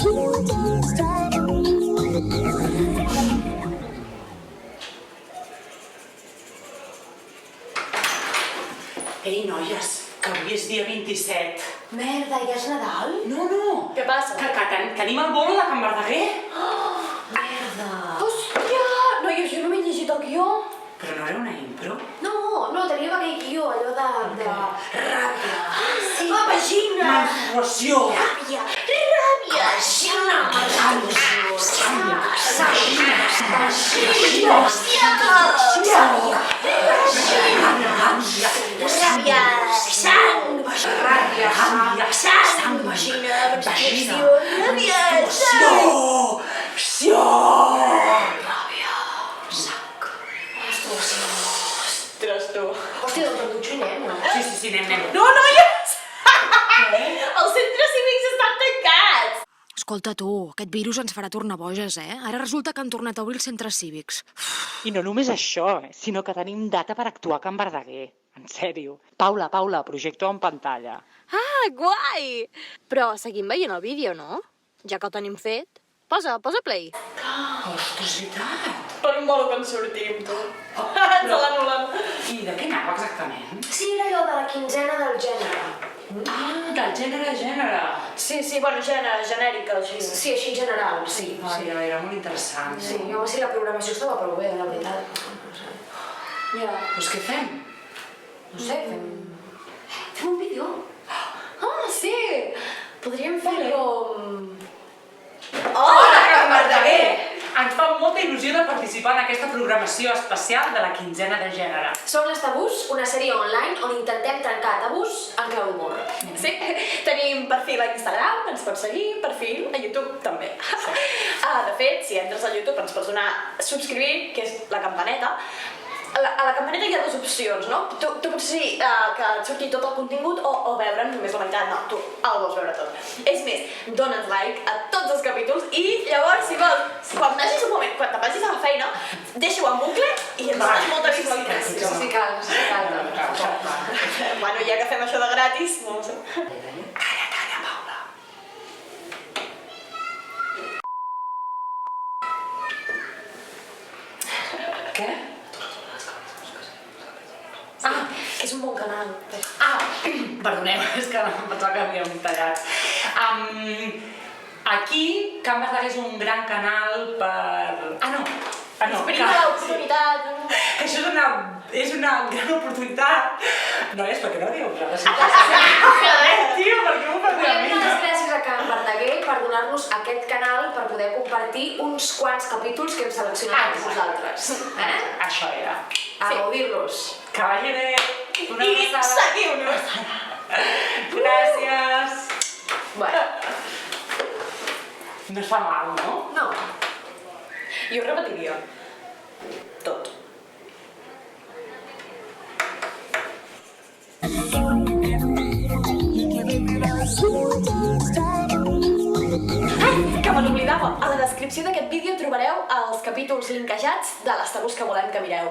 Ei, noies, que avui és dia 27. Merda, ja és Nadal? No, no. Què passa? Que tenim el bolo de Can Verdaguer. Merda. Hòstia! Noies, jo no m'he llegit el guió. Però no era una impro? No, teníem aquell guió, allò de... Ràbia. Sí. La vagina. Menstruació. Ràbia. Vagina. Ostres, tu. Hòstia, doncs em dutxo i anem, no? Sí, anem. No, noies! Els centres cívics estan tancats! Escolta tu, aquest virus ens farà tornar boges, eh? Ara resulta que han tornat a obrir els centres cívics. I no només això, sinó que tenim data per actuar a Can Verdaguer. En sèrio. Paula, projector en pantalla. Ah, guai! Però seguim veient el vídeo, no? Ja que el tenim fet. Posa play. Ostres, veritat. Per un bolo que en sortim, tu. Ens l'anulen. I de què anava exactament? Sí, era allò de la quinzena del gènere. Ah, del gènere. Sí, bueno, gènere, genèrica, així. Sí, així en general, sí. Era molt interessant. Sí, home, sí, la programació estava prou bé, la veritat. Ja. Doncs què fem? No sé, fem un vídeo. Ah, sí! Podríem fer-lo... Hola, Can Verdaguer! Ens fa molta il·lusió de participar en aquesta programació especial de la quinzena de gènere. Som les Tabús, una sèrie online on intentem trencar tabús en clau d'humor. Sí, tenim perfil a Instagram, ens pots seguir, perfil a YouTube també. De fet, si entres a YouTube ens pots donar subscriure, que és la campaneta. A la campaneta hi ha dues opcions, no? Tu pots decidir que et surti tot el contingut o veure'n només la meitat. No, tu el vols veure tot. És més, dona'ns like a tots els capítols i llavors, si vols, quan vagis un moment, quan te'n vagis a la feina, deixa-ho en bucle i ens dones molta visualització. Sí, cal. Bueno, ja que fem això de gratis, no sé. Calla, Paula. Què? És un bon canal. Perdoneu, és que em pensava que havíem tallat. Aquí, Can Verdaguer és un gran canal per... no. Prima l'oportunitat. Això és una gran oportunitat. Noies, per què no dieu res? Tio, per què m'ho fas a Volem mi? donar les gràcies a Can Verdaguer per donar-nos aquest canal per poder compartir uns quants capítols que hem seleccionat amb vosaltres. Això era. A gaudir-los. Que vagi bé. Una I abraçada. seguiu-nos. Gràcies. Bueno, No es fa mal, no? no. Jo ho repetiria. Tot. Que me n'oblidava. A la descripció d'aquest vídeo trobareu els capítols linkejats de les tabús que volem que mireu.